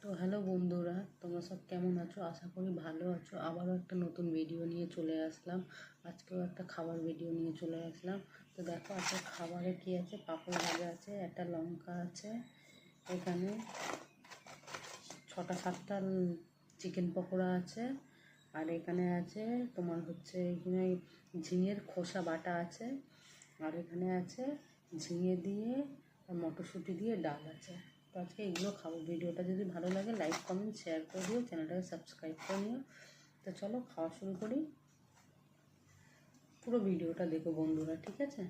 তো হ্যালো বন্ধুরা, তোমরা সব কেমন আছো? আশা করি ভালো আছো। আবারও একটা নতুন ভিডিও নিয়ে চলে আসলাম। আজকেও একটা খাবার ভিডিও নিয়ে চলে আসলাম। তো দেখো আজকে খাবারে কি আছে, পাঁপড় ভাজা আছে, একটা লঙ্কা আছে, এখানে 6-7টা চিকেন পকোড়া আছে, আর এখানে আছে তোমার হচ্ছে এখানে ঝিঙের খোসা বাটা আছে, আর এখানে আছে ঝিঙে দিয়ে আর মটরশুঁটি দিয়ে ডাল আছে। তো আজকে এগুলো খাবো। ভিডিওটা যদি ভালো লাগে লাইক কমেন্ট শেয়ার করে দিও, চ্যানেলটাকে সাবস্ক্রাইব করে নিও। তো চলো খাওয়া শুরু করি। পুরো ভিডিওটা দেখো বন্ধুরা, ঠিক আছে?